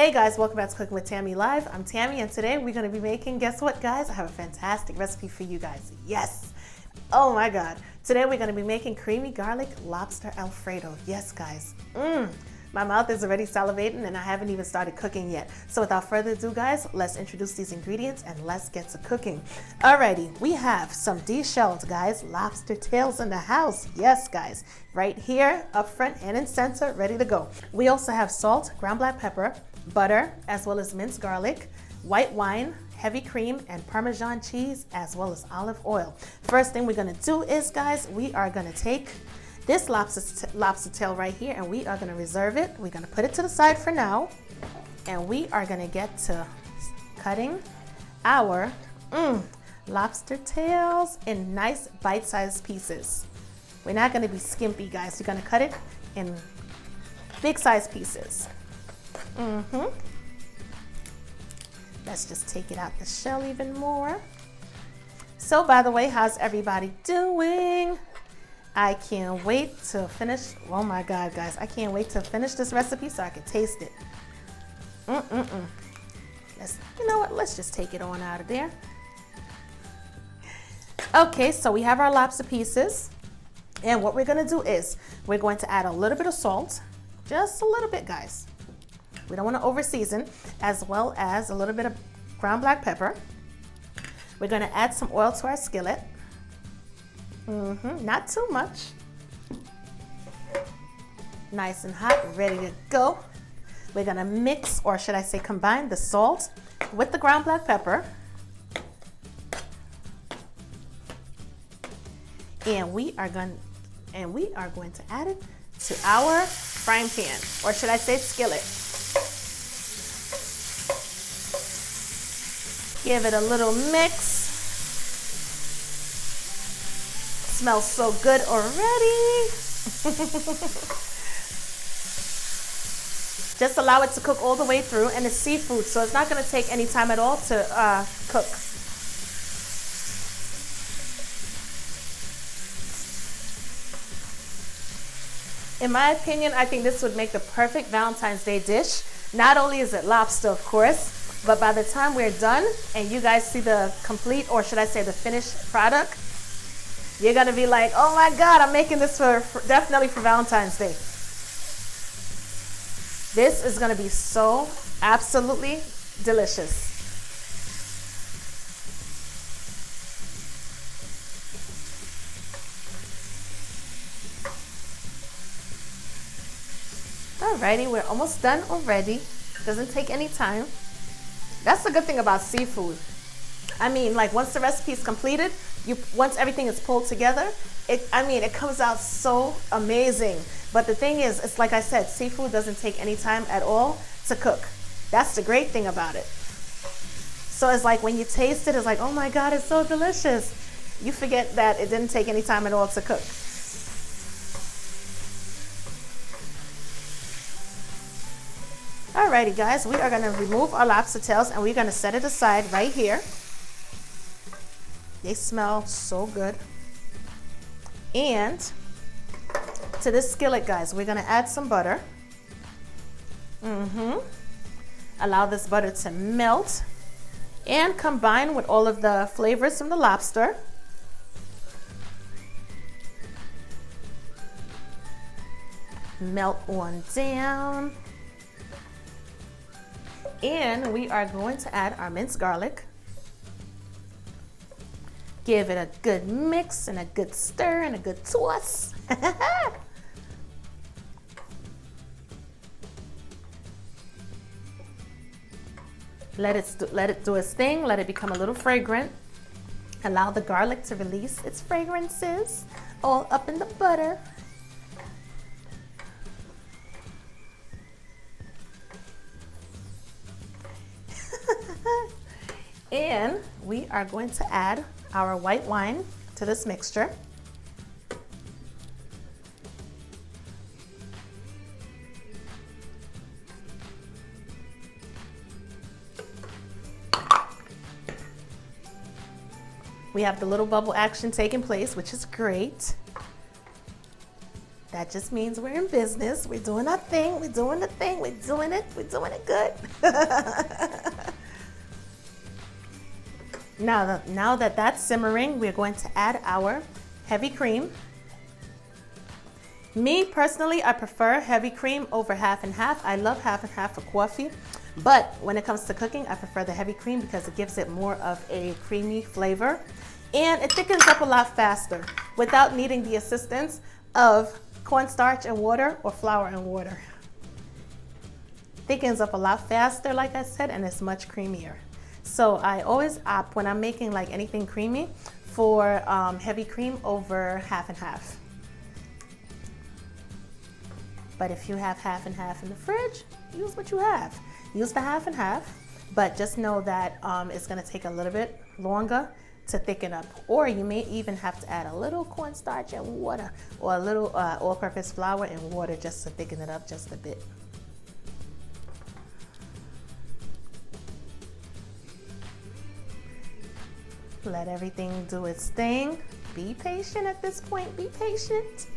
Hey guys, welcome back to Cooking with Tammy Live. I'm Tammy and today we're going to be making, guess what guys? I have a fantastic recipe for you guys. Yes! Oh my god. Today we're going to be making creamy garlic lobster Alfredo. Yes guys. My mouth is already salivating and I haven't even started cooking yet. So without further ado guys, let's introduce these ingredients and let's get to cooking. Alrighty, we have some de-shelled guys, lobster tails in the house. Yes guys, right here, up front and in center, ready to go. We also have salt, ground black pepper, butter, as well as minced garlic, white wine, heavy cream, and Parmesan cheese, as well as olive oil. First thing we're gonna do is, guys, we are gonna take this lobster tail right here and we are gonna reserve it. We're gonna put it to the side for now. And we are gonna get to cutting our lobster tails in nice bite-sized pieces. We're not gonna be skimpy, guys. We're gonna cut it in big-sized pieces. Let's just take it out the shell even more. So by the way, how's everybody doing? I can't wait to finish. Oh my god guys, I can't wait to finish this recipe so I can taste it. You know what, let's just take it on out of there. Okay, so we have our lobster pieces and what we're going to do is we're going to add a little bit of salt, just a little bit guys. We don't want to over season, as well as a little bit of ground black pepper. We're going to add some oil to our skillet. Not too much. Nice and hot, ready to go. We're going to mix, or should I say combine, the salt with the ground black pepper. And we are going to add it to our frying pan, or should I say skillet. Give it a little mix. Smells so good already. Just allow it to cook all the way through, and it's seafood, so it's not going to take any time at all to cook. In my opinion, I think this would make the perfect Valentine's Day dish. Not only is it lobster, of course, but by the time we're done and you guys see the complete, or should I say the finished product, you're gonna be like, oh my god, I'm making this for definitely for Valentine's Day. This is gonna be so absolutely delicious. Alrighty, we're almost done already. Doesn't take any time. That's the good thing about seafood. I mean, like once the recipe is completed, once everything is pulled together, it comes out so amazing. But the thing is, it's like I said, seafood doesn't take any time at all to cook. That's the great thing about it. So it's like when you taste it, it's like, oh my god, it's so delicious. You forget that it didn't take any time at all to cook. Alrighty guys, we are going to remove our lobster tails and we're going to set it aside right here. They smell so good. And to this skillet guys, we're going to add some butter. Allow this butter to melt and combine with all of the flavors from the lobster. Melt on down. And we are going to add our minced garlic. Give it a good mix and a good stir and a good toss. Let it do its thing. Let it become a little fragrant. Allow the garlic to release its fragrances all up in the butter. And we are going to add our white wine to this mixture. We have the little bubble action taking place, which is great. That just means we're in business. We're doing our thing. We're doing the thing. We're doing it. We're doing it good. Now that that's simmering, we're going to add our heavy cream. Me personally, I prefer heavy cream over half and half. I love half and half for coffee, but when it comes to cooking, I prefer the heavy cream because it gives it more of a creamy flavor and it thickens up a lot faster without needing the assistance of cornstarch and water or flour and water. Thickens up a lot faster, like I said, and it's much creamier. So I always opt, when I'm making like anything creamy, for heavy cream over half and half. But if you have half and half in the fridge, use what you have. Use the half and half, but just know that it's gonna take a little bit longer to thicken up. Or you may even have to add a little cornstarch and water, or a little all-purpose flour and water just to thicken it up just a bit. Let everything do its thing. Be patient at this point, be patient.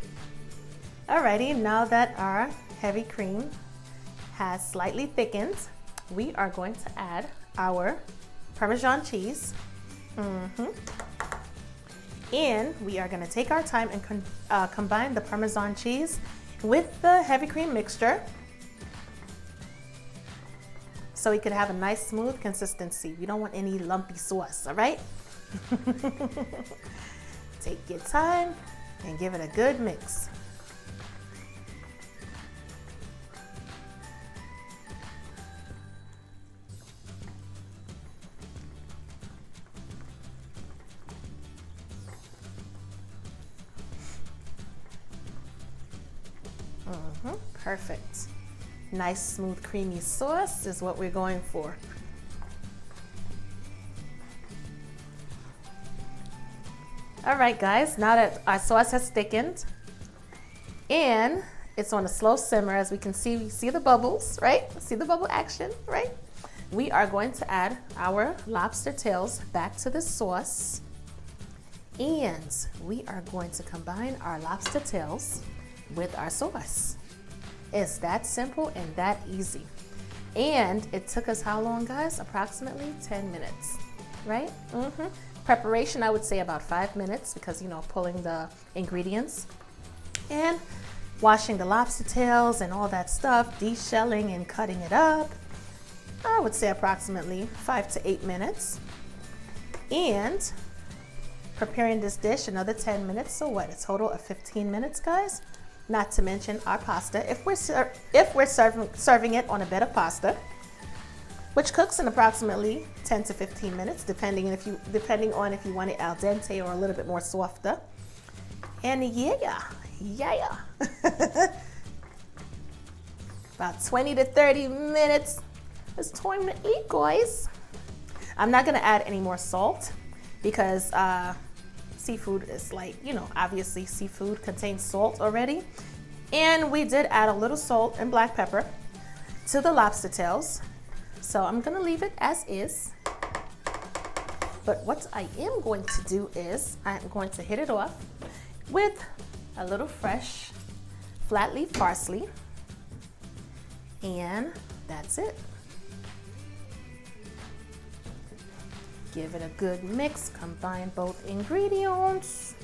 Alrighty, now that our heavy cream has slightly thickened, we are going to add our Parmesan cheese. And we are gonna take our time and combine the Parmesan cheese with the heavy cream mixture so we could have a nice smooth consistency. We don't want any lumpy sauce, all right? Take your time and give it a good mix. Perfect. Nice, smooth, creamy sauce is what we're going for. All right, guys, now that our sauce has thickened and it's on a slow simmer, as we can see, we see the bubbles, right? See the bubble action, right? We are going to add our lobster tails back to the sauce, and we are going to combine our lobster tails with our sauce. It's that simple and that easy. And it took us how long, guys? Approximately 10 minutes, right? Preparation, I would say about 5 minutes because, you know, pulling the ingredients and washing the lobster tails and all that stuff, deshelling and cutting it up. I would say approximately 5 to 8 minutes. And preparing this dish, another 10 minutes. So what, a total of 15 minutes, guys? Not to mention our pasta. If we're serving it on a bed of pasta, which cooks in approximately 10 to 15 minutes, depending on if you want it al dente or a little bit more softer. And yeah. About 20 to 30 minutes. It's time to eat, guys. I'm not gonna add any more salt because seafood is like, you know, obviously seafood contains salt already. And we did add a little salt and black pepper to the lobster tails. So I'm gonna leave it as is. But what I am going to do is I'm going to hit it off with a little fresh flat leaf parsley. And that's it. Give it a good mix, combine both ingredients.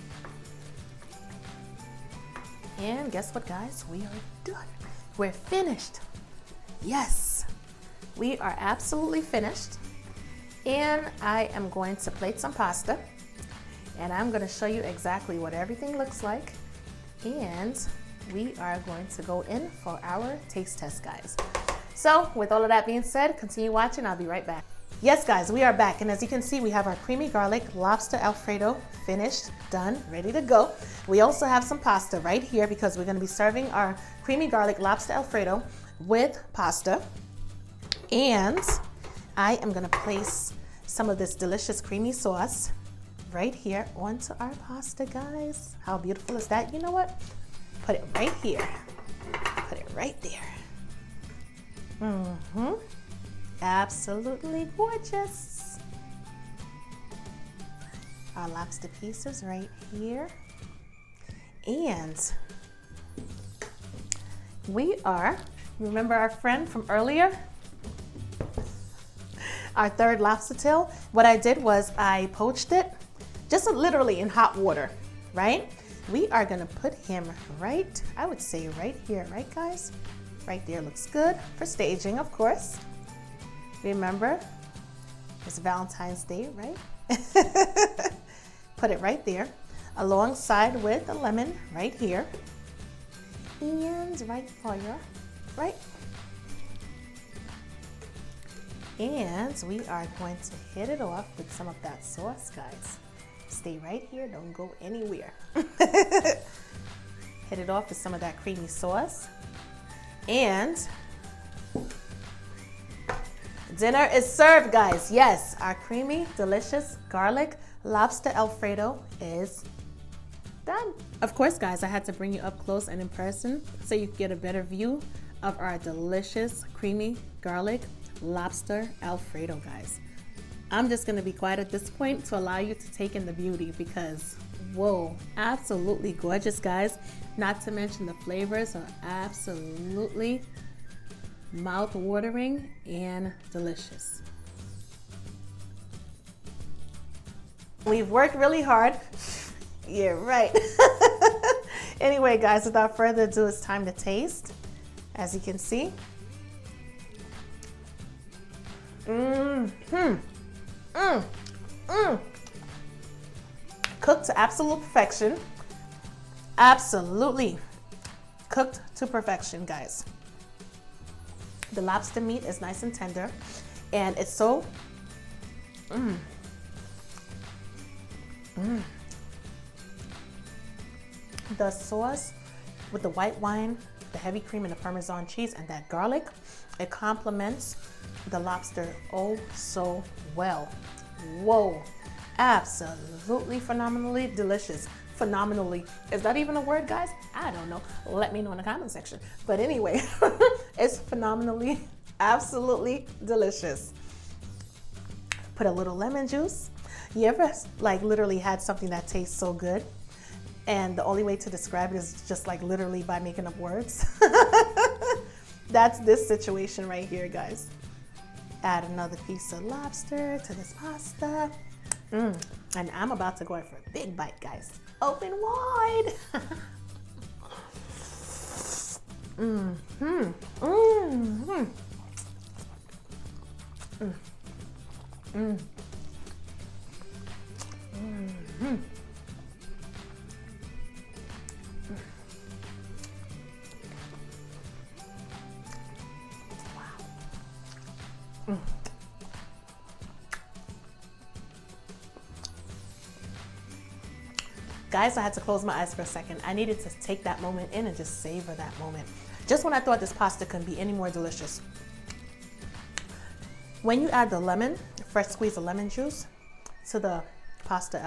And guess what, guys? We are done. We're finished. Yes, we are absolutely finished. And I am going to plate some pasta. And I'm going to show you exactly what everything looks like. And we are going to go in for our taste test, guys. So with all of that being said, continue watching. I'll be right back. Yes, guys, we are back. And as you can see, we have our creamy garlic lobster Alfredo finished, done, ready to go. We also have some pasta right here because we're going to be serving our creamy garlic lobster Alfredo with pasta. And I am going to place some of this delicious creamy sauce right here onto our pasta, guys. How beautiful is that? You know what? Put it right here. Put it right there. Absolutely gorgeous. Our lobster pieces right here. And Remember our friend from earlier? Our third lobster tail. What I did was I poached it, just literally in hot water, right? We are gonna put him right, I would say right here, right guys? Right there looks good for staging, of course. Remember, it's Valentine's Day, right? Put it right there, alongside with the lemon right here. And right fire, right? And we are going to hit it off with some of that sauce, guys. Stay right here, don't go anywhere. Hit it off with some of that creamy sauce. And dinner is served, guys. Yes, our creamy, delicious garlic lobster Alfredo is done. Of course, guys, I had to bring you up close and in person so you get a better view of our delicious creamy garlic lobster Alfredo, guys. I'm just gonna be quiet at this point to allow you to take in the beauty because, whoa, absolutely gorgeous, guys. Not to mention the flavors are absolutely mouth-watering and delicious. We've worked really hard. Yeah, right. Anyway, guys, without further ado, it's time to taste. As you can see. Cooked to absolute perfection. Absolutely cooked to perfection, guys. The lobster meat is nice and tender, and it's so The sauce with the white wine, the heavy cream, and the Parmesan cheese, and that garlic, it complements the lobster oh so well. Whoa, absolutely phenomenally delicious. Phenomenally, is that even a word, guys? I don't know, let me know in the comment section. But anyway, it's phenomenally, absolutely delicious. Put a little lemon juice. You ever like literally had something that tastes so good and the only way to describe it is just like literally by making up words? That's this situation right here, guys. Add another piece of lobster to this pasta. And I'm about to go in for a big bite, guys. Open wide. Guys, I had to close my eyes for a second. I needed to take that moment in and just savor that moment. Just when I thought this pasta couldn't be any more delicious. When you add the lemon, fresh squeeze of lemon juice to the lobster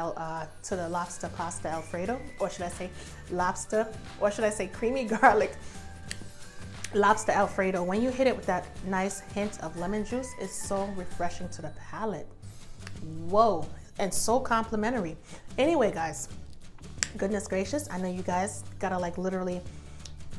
pasta Alfredo, or should I say lobster, or should I say creamy garlic lobster Alfredo, when you hit it with that nice hint of lemon juice, it's so refreshing to the palate. Whoa, and so complimentary. Anyway, guys, goodness gracious, I know you guys gotta like literally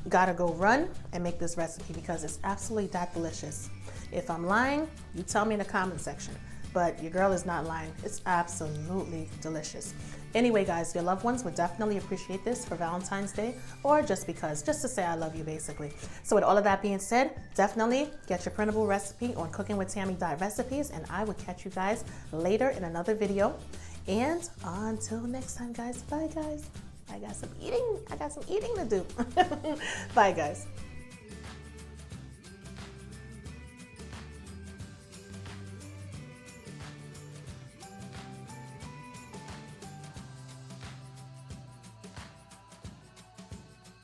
gotta go run and make this recipe because it's absolutely that delicious. If I'm lying, you tell me in the comment section, but your girl is not lying. It's absolutely delicious. Anyway, guys, your loved ones would definitely appreciate this for Valentine's Day, or just because, just to say I love you, basically. So with all of that being said, definitely get your printable recipe on cookingwithtammy.recipes, and I will catch you guys later in another video. And until next time, guys, bye, guys. I got some eating to do. Bye, guys.